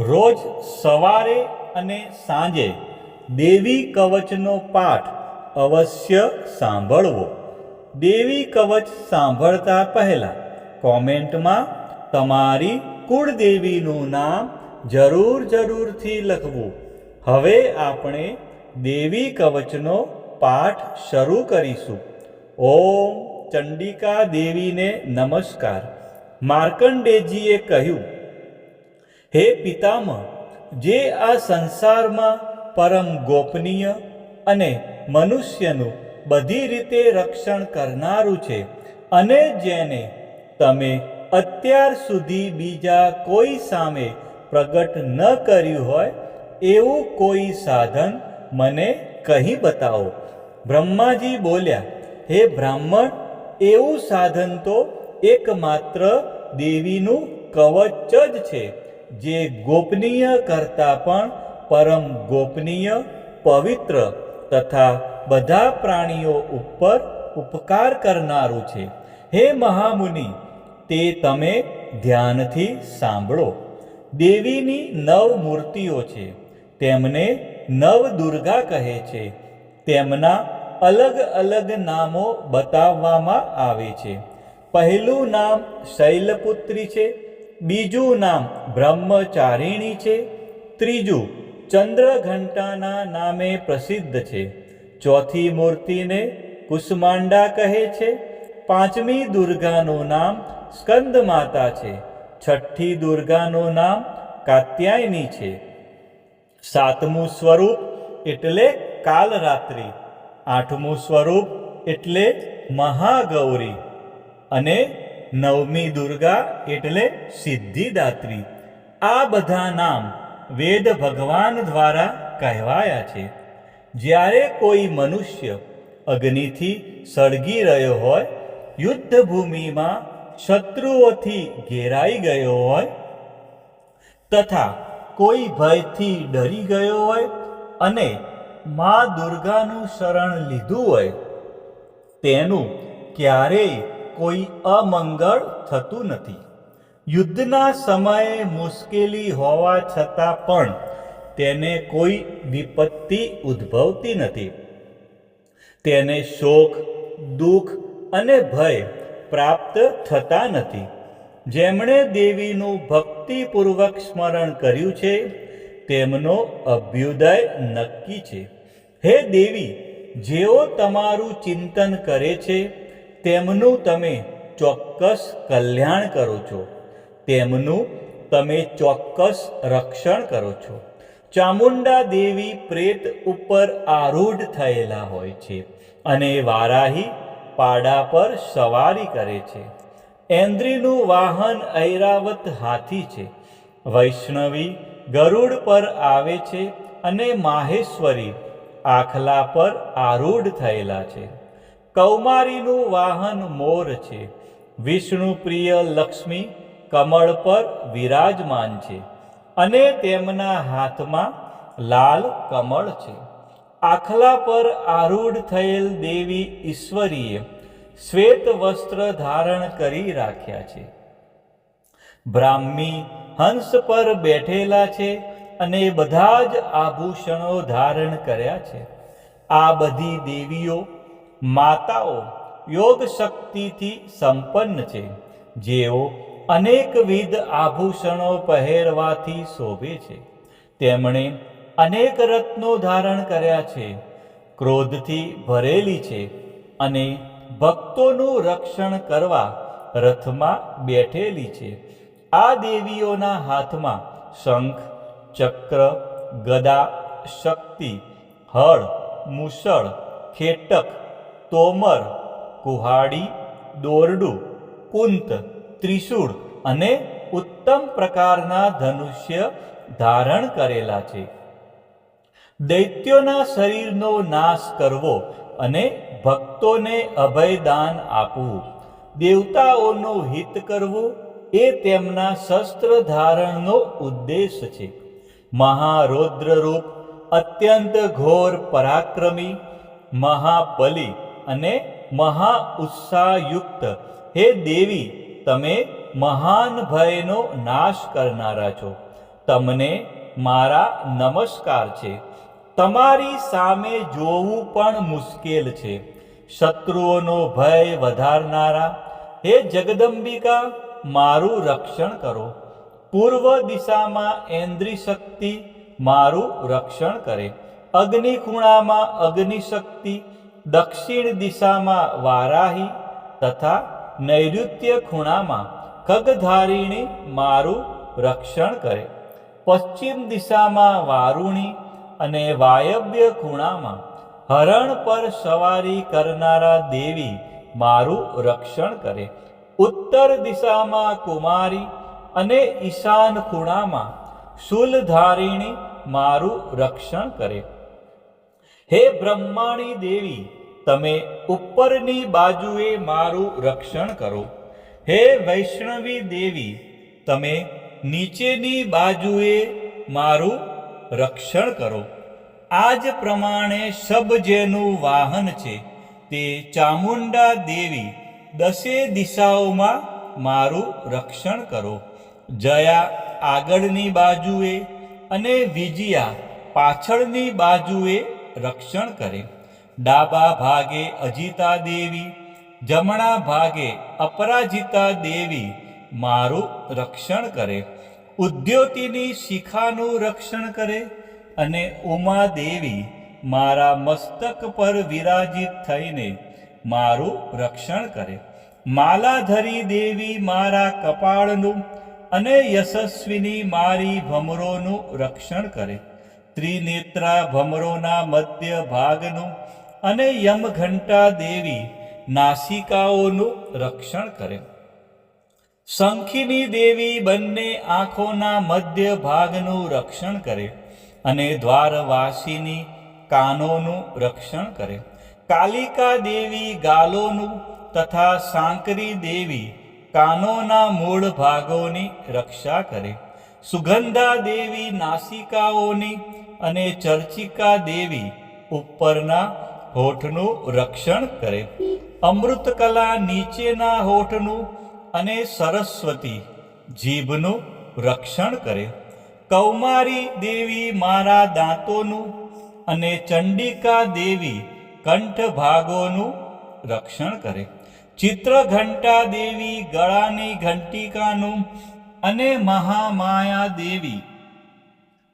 રોજ સવારે અને સાંજે દેવી કવચનો પાઠ અવશ્ય સાંભળવો. દેવી કવચ સાંભળતા પહેલાં કોમેન્ટમાં તમારી કુળદેવીનું નામ જરૂરથી લખવું. હવે આપણે દેવી કવચનો પાઠ શરૂ કરીશું. ઓમ ચંડિકા દેવીને નમસ્કાર. માર્કંડેયજીએ કહ્યું, હે પિતામહ, જે આ સંસારમાં પરમ ગોપનીય અને મનુષ્યનું બધી રીતે રક્ષણ કરનારું છે અને જેને તમે અત્યાર સુધી બીજા કોઈ સામે પ્રગટ ન કર્યું હોય એવું કોઈ સાધન મને કહી બતાવો. બ્રહ્માજી બોલ્યા, હે બ્રાહ્મણ, એવું સાધન તો એકમાત્ર દેવીનું કવચ જ છે, જે ગોપનીય કરતાં પણ પરમ ગોપનીય, પવિત્ર તથા બધા પ્રાણીઓ ઉપર ઉપકાર કરનારું છે. હે મહામુનિ, તે તમે ધ્યાનથી સાંભળો. દેવીની 9 મૂર્તિઓ છે. તેમને નવદુર્ગા કહે છે. તેમના અલગ અલગ નામો બતાવવામાં આવે છે. પહેલું નામ શૈલપુત્રી છે, બીજું નામ બ્રહ્મચારિણી છે, ત્રીજું ચંદ્રઘંટાના નામે પ્રસિદ્ધ છે, ચોથી મૂર્તિને કુષ્માંડા કહે છે, પાંચમી દુર્ગાનું નામ સ્કંદમાતા છે, છઠ્ઠી દુર્ગાનું નામ કાત્યાયની છે, સાતમું સ્વરૂપ એટલે કાલરાત્રિ, આઠમું સ્વરૂપ એટલે મહાગૌરી અને નવમી દુર્ગા એટલે સિદ્ધિદાત્રી. આ બધા નામ વેદ ભગવાન દ્વારા કહેવાયા છે. જ્યારે કોઈ મનુષ્ય અગ્નિથી સળગી રહ્યો હોય, યુદ્ધભૂમિમાં શત્રુઓથી ઘેરાઈ ગયો હોય તથા કોઈ ભયથી ડરી ગયો હોય અને મા દુર્ગાનું શરણ લીધું હોય, તેનું ક્યારેય કોઈ અમંગળ થતું નથી. યુદ્ધના સમયે મુશ્કેલી હોવા છતાં પણ તેને કોઈ વિપત્તિ ઉદ્ભવતી નથી. તેને શોક, દુઃખ અને ભય પ્રાપ્ત થતા નથી. જેમણે દેવીનું ભક્તિપૂર્વક સ્મરણ કર્યું છે તેમનો અભ્યુદય નક્કી છે. હે દેવી, જેઓ તમારું ચિંતન કરે છે તેમનું તમે ચોક્કસ કલ્યાણ કરો છો, તેમનું તમે ચોક્કસ રક્ષણ કરો છો. ચામુંડા દેવી પ્રેત ઉપર આરૂઢ થયેલા હોય છે અને વારાહી પાડા પર સવારી કરે છે. ઐન્દ્રીનું વાહન ઐરાવત હાથી છે. વૈષ્ણવી ગરુડ પર આવે છે અને માહેશ્વરી આખલા પર આરૂઢ થયેલા છે. કૌમારીનું વાહન મોર છે. વિષ્ણુ પ્રિય લક્ષ્મી કમળ પર વિરાજમાન છે અને તેમના હાથમાં લાલ કમળ છે. આખલા પર આરૂઢ થયેલ દેવી ઈશ્વરીએ શ્વેત વસ્ત્ર ધારણ કરી રાખ્યા છે. બ્રાહ્મી હંસ પર બેઠેલા છે અને બધા જ આભૂષણો ધારણ કર્યા છે. આ બધી દેવીઓ માતાઓ યોગ શક્તિથી સંપન્ન છે, જેઓ અનેકવિધ આભૂષણો પહેરવાથી શોભે છે. તેમણે અનેક રત્નો ધારણ કર્યા છે, ક્રોધથી ભરેલી છે અને ભક્તોનું રક્ષણ કરવા રથમાં બેઠેલી છે. આ દેવીઓના હાથમાં શંખ, ચક્ર, ગદા, શક્તિ, હળ, મુસળ, ખેટક, તોમર, કુહાડી, દોરડું, કુંત, ત્રિશૂળ અને ઉત્તમ પ્રકારના ધનુષ્ય ધારણ કરેલા છે. દૈત્યોના શરીરનો નાશ કરવો અને ભક્તોને અભયદાન આપવું, દેવતાઓનું હિત કરવું એ તેમના શસ્ત્ર ધારણનો ઉદ્દેશ છે. મહારૌદ્ર રૂપ, અત્યંત ઘોર પરાક્રમી, મહાબલી અને મહા ઉત્સાહયુક્ત હે દેવી, તમે મહાન ભયનો નાશ કરનારા છો. તમને મારા નમસ્કાર છે. તમારી સામે જોવું પણ મુશ્કેલ છે. શત્રુઓનો ભય વધારનારા હે જગદંબિકા, મારું રક્ષણ કરો. પૂર્વ દિશામાં ઐન્દ્રી શક્તિ મારું રક્ષણ કરે. અગ્નિ ખૂણામાં અગ્નિ શક્તિ, દક્ષિણ દિશામાં વારાહી તથા નૈઋત્ય ખૂણામાં ખગધારિણી મારું રક્ષણ કરે. પશ્ચિમ દિશામાં વારુણી અને વાયવ્ય ખૂણામાં હરણ પર સવારી કરનારા દેવી મારું રક્ષણ કરે. ઉત્તર દિશામાં કુમારી અને ઈશાન ખૂણામાં શૂલધારિણી મારું રક્ષણ કરે. હે બ્રહ્માણી દેવી, તમે ઉપરની બાજુએ મારું રક્ષણ કરો. હે વૈષ્ણવી દેવી, તમે નીચેની બાજુએ મારું રક્ષણ કરો. આ જ પ્રમાણે શબ જેનું વાહન છે તે ચામુંડા દેવી દસે દિશાઓમાં મારું રક્ષણ કરો. જયા આગળની બાજુએ અને વિજયા પાછળની બાજુએ રક્ષણ કરે. ડાબા ભાગે અજિતા દેવી, જમણા ભાગે અપરાજિતા દેવી મારું રક્ષણ કરે. ઉદ્યોતિની શિખાનું રક્ષણ કરે અને ઉમા દેવી મારા મસ્તક પર વિરાજિત થઈને મારું રક્ષણ કરે. માલાધરી દેવી મારા કપાળનું અને યશસ્વિની મારી ભમરોનું રક્ષણ કરે. ત્રિનેત્રા ભમરોના મધ્ય ભાગનું અને યમઘંટા દેવી નાસિકાઓનું રક્ષણ કરે. શંખિની દેવી બંને આંખોના મધ્ય ભાગનું રક્ષણ કરે અને દ્વારવાસીની કાનોનું રક્ષણ કરે. કાલિકા દેવી ગાલોનું તથા સાંકરી દેવી કાનોના મૂળ ભાગોની રક્ષા કરે. સુગંધા દેવી નાસિકાઓની અને ચર્ચિકા દેવી ઉપરના હોઠનું રક્ષણ કરે. અમૃતકલા નીચેના હોઠનું અને સરસ્વતી જીભનું રક્ષણ કરે. કૌમારી દેવી મારા દાંતોનું અને ચંડિકા દેવી કંઠ ભાગોનું રક્ષણ કરે. ચિત્રઘંટા દેવી ગળાની ઘંટિકાનું અને મહામાયા દેવી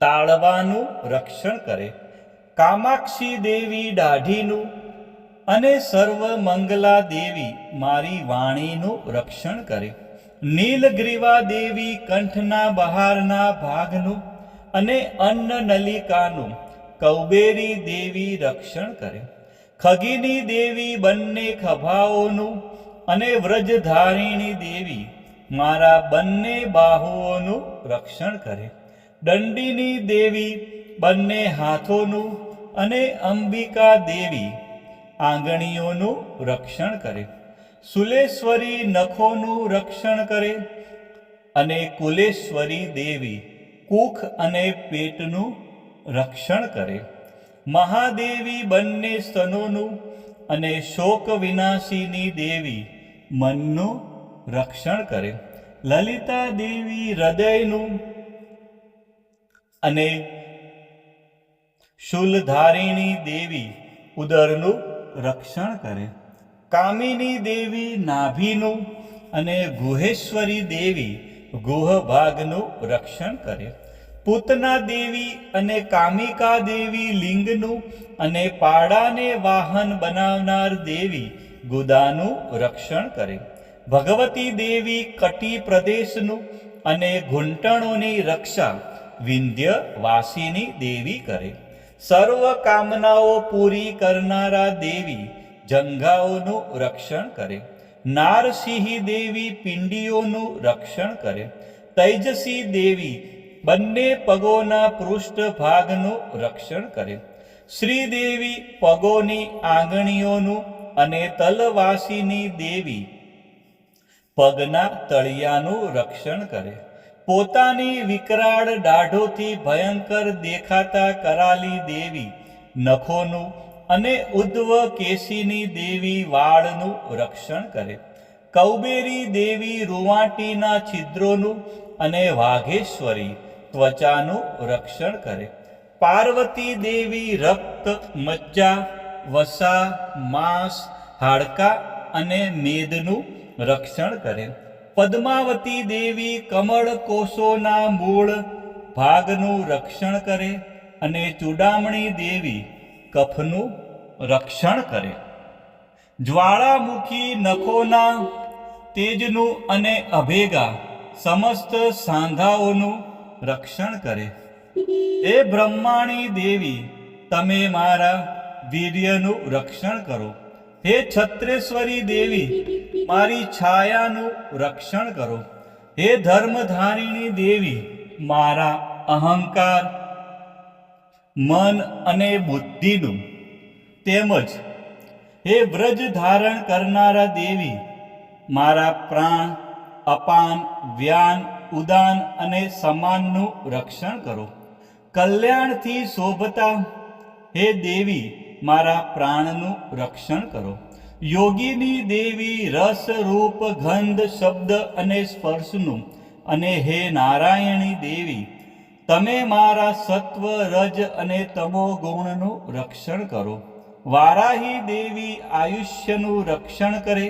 તાળવાનું રક્ષણ કરે. કામાક્ષી દેવી દાઢીનું અને સર્વમંગલા દેવી મારી વાણીનું રક્ષણ કરે. નીલગ્રીવા દેવી કંઠના બહારના ભાગનું અને અન્નનલિકાનું કૌબેરી દેવી રક્ષણ કરે. ખગીની દેવી બંને ખભાઓનું અને વ્રજધારિણી દેવી મારા બંને બાહુઓનું રક્ષણ કરે. દંડીની દેવી બંને હાથોનું અને અંબિકા દેવી આંગળીઓનું રક્ષણ કરે. સુલેશ્વરી નખોનું રક્ષણ કરે અને કુલેશ્વરી દેવી કુખ અને પેટનું રક્ષણ કરે. મહાદેવી બંને સ્તનોનું અને શોક વિનાશીની દેવી મનનું રક્ષણ કરે. લલિતા દેવી હૃદયનું અને શૂલધારિણી દેવી ઉદરનું રક્ષણ કરે. કામિની દેવી નાભીનું અને ગુહેશ્વરી દેવી ગુહ ભાગનું રક્ષણ કરે. પૂતના દેવી અને કામિકા દેવી લિંગનું અને પાડાને વાહન બનાવનાર દેવી ગુદાનું રક્ષણ કરે. ભગવતી દેવી કટી પ્રદેશનું અને ઘૂંટણોની રક્ષા વિંધ્યવાસીની દેવી કરે. સર્વ કામનાઓ પૂરી કરનારા દેવી જંઘાઓનું રક્ષણ કરે. નારસિંહી દેવી પિંડીઓનું રક્ષણ કરે. તૈજસી દેવી બંને પગોના પૃષ્ઠ ભાગનું રક્ષણ કરે. શ્રીદેવી પગોની આંગળીઓનું અને તલવાસીની દેવી પગના તળિયાનું રક્ષણ કરે. પોતાની વિકરાળ દાઢોથી ભયંકર દેખાતા કરાલી દેવી નખોનું અને ઉદ્ધવ કેશીની દેવી વાળનું રક્ષણ કરે. કૌબેરી દેવી રૂવાટીના છિદ્રોનું અને વાઘેશ્વરી ત્વચાનું રક્ષણ કરે. પાર્વતી દેવી રક્ત, મજ્જા, વસા, માંસ, હાડકાં અને મેદનું રક્ષણ કરે. પદ્માવતી દેવી કમળ કોષોના મૂળ ભાગનું રક્ષણ કરે અને ચૂડામણી દેવી કફનું રક્ષણ કરે. જ્વાળામુખી નખોના તેજનું અને અભેગા સમસ્ત સાંધાઓનું રક્ષણ કરે. એ બ્રહ્માણી દેવી, તમે મારા વીર્યનું રક્ષણ કરો. હે છત્રેશ્વરી દેવી, મારી છાયાનું રક્ષણ કરો. હે ધર્મધારિણી દેવી, મારા અહંકાર, મન અને બુદ્ધિનું તેમજ હે વ્રજ ધારણ કરનારા દેવી, મારા પ્રાણ, અપાન, વ્યાન, ઉદાન અને સમાનનું રક્ષણ કરો. કલ્યાણથી શોભતા હે દેવી, મારા પ્રાણનું રક્ષણ કરો. યોગીની દેવી, રસ, રૂપ, ગંધ, શબ્દ અને સ્પર્શનું અને હે નારાયણી દેવી, તમે મારા સત્વ, રજ અને તમો ગુણનું રક્ષણ કરો. વારાહી દેવી આયુષ્યનું રક્ષણ કરે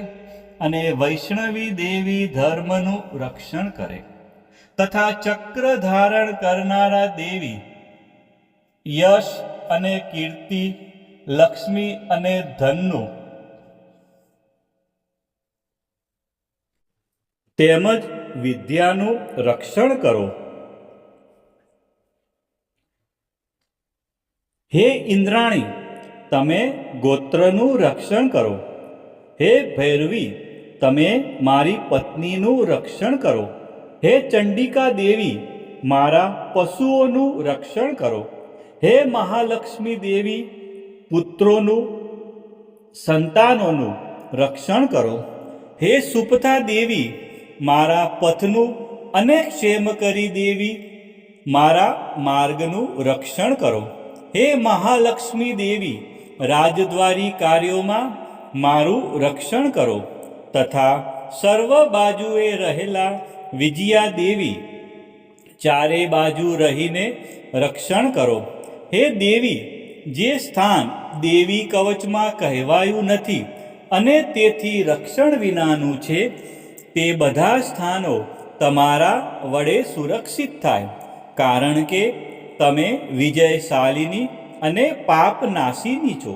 અને વૈષ્ણવી દેવી ધર્મનું રક્ષણ કરે. તથા ચક્ર ધારણ કરનારા દેવી યશ અને કીર્તિ, લક્ષ્મી અને ધનનું તેમજ વિદ્યાનું રક્ષણ કરો. હે ઇન્દ્રાણી, તમે ગોત્રનું રક્ષણ કરો. હે ભૈરવી, તમે મારી પત્નીનું રક્ષણ કરો. હે ચંડિકા દેવી, મારા પશુઓનું રક્ષણ કરો. હે મહાલક્ષ્મી દેવી, પુત્રોનું, સંતાનોનું રક્ષણ કરો. હે સુપથા દેવી, મારા પથનું અને ક્ષેમકરી દેવી, મારા માર્ગનું રક્ષણ કરો. હે મહાલક્ષ્મી દેવી, રાજદ્વારી કાર્યોમાં મારું રક્ષણ કરો. તથા સર્વ બાજુએ રહેલા વિજયા દેવી, ચારે બાજુ રહીને રક્ષણ કરો. હે દેવી, જે સ્થાન દેવી કવચમાં કહેવાયું નથી અને તેથી રક્ષણ વિનાનું છે, તે બધા સ્થાનો તમારા વડે સુરક્ષિત થાય, કારણ કે તમે વિજયશાલિની અને પાપનાશીની છો.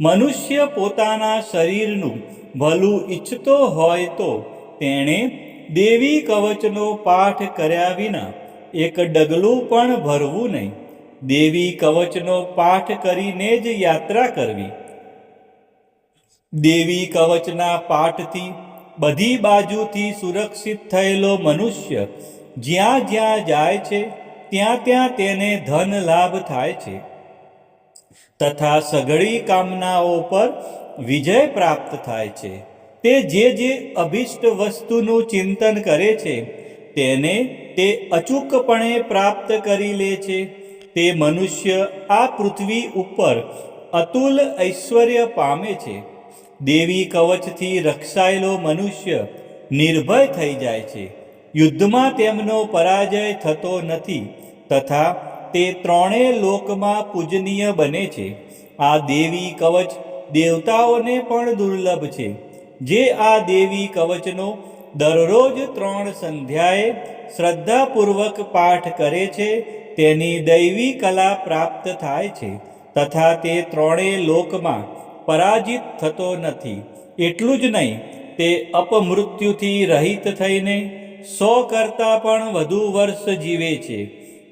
મનુષ્ય પોતાના શરીરનું ભલું ઈચ્છતો હોય તો તેણે દેવી કવચનો પાઠ કર્યા વિના એક ડગલું પણ ભરવું નહીં. દેવી કવચનો પાઠ કરીને જ યાત્રા કરવી. દેવી કવચના પાઠથી બધી બાજુથી સુરક્ષિત થયેલો મનુષ્ય જ્યાં જ્યાં જાય છે ત્યાં ત્યાં તેને ધન લાભ થાય છે તથા સઘળી કામનાઓ પર વિજય પ્રાપ્ત થાય છે. તે જે અભિષ્ટ વસ્તુનું ચિંતન કરે છે તેને તે અચૂકપણે પ્રાપ્ત કરી લે છે. તે મનુષ્ય આ પૃથ્વી ઉપર અતુલ ઐશ્વર્ય પામે છે. દેવી કવચથી રક્ષાયેલો મનુષ્ય નિર્ભય થઈ જાય છે. યુદ્ધમાં તેમનો પરાજય થતો નથી તથા તે ત્રણેય લોકમાં પૂજનીય બને છે. આ દેવી કવચ દેવતાઓને પણ દુર્લભ છે. જે આ દેવી કવચનો દરરોજ 3 સંધ્યાએ શ્રદ્ધાપૂર્વક પાઠ કરે છે તેની દૈવી કલા પ્રાપ્ત થાય છે તથા તે ત્રણેય લોકમાં પરાજિત થતો નથી. એટલું જ નહીં, તે અપમૃત્યુથી રહિત થઈને 100 કરતાં પણ વધુ વર્ષ જીવે છે.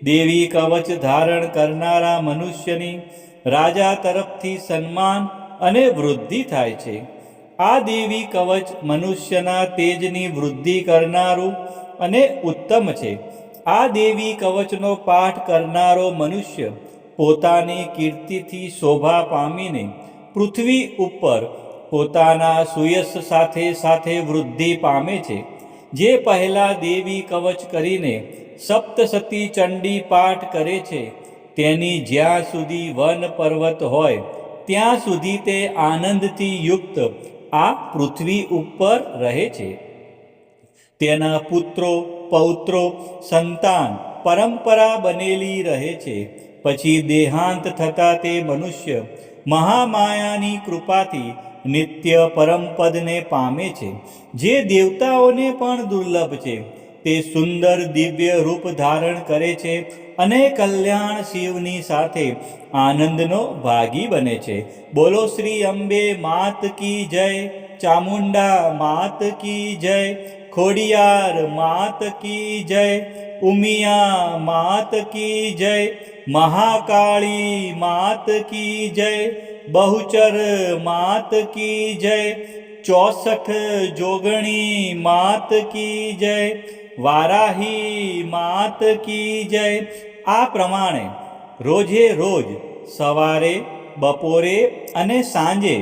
દેવી કવચ ધારણ કરનારા મનુષ્યની રાજા તરફથી સન્માન અને વૃદ્ધિ થાય છે. આ દેવી કવચ મનુષ્યના તેજની વૃદ્ધિ કરનારું અને ઉત્તમ છે. આ દેવી કવચનો પાઠ કરનારો મનુષ્ય પોતાની કીર્તિથી શોભા પામીને પૃથ્વી ઉપર પોતાના સુયશ સાથે સાથે વૃદ્ધિ પામે છે. જે પહેલા દેવી કવચ કરીને સપ્તસતી ચંડી પાઠ કરે છે તેની જ્યાં સુધી વન પર્વત હોય ત્યાં સુધી તે આનંદથી યુક્ત આ પૃથ્વી ઉપર રહે છે. તેના પુત્રો, પૌત્રો, સંતાન પરંપરા બનેલી રહે છે. પછી દેહાંત થતાં તે મનુષ્ય મહામાયાની કૃપાથી નિત્ય પરમપદને પામે છે, જે દેવતાઓને પણ દુર્લભ છે. તે સુંદર દિવ્ય રૂપ ધારણ કરે છે અને કલ્યાણ શિવની સાથે આનંદનો ભાગી બને છે. બોલો શ્રી અંબે માત કી જય, ચામુંડા માત કી જય, ખોડિયાર માત કી જય, ઉમિયા માત કી જય, મહાકાળી માત કી જય, બહુચર માત કી જય, 64 જોગણી માત કી જય, વારાહી માત કી જય. આ પ્રમાણે રોજે રોજ સવારે, બપોરે અને સાંજે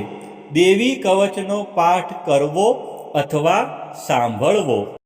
દેવી કવચનો પાઠ કરવો અથવા સાંભળવો.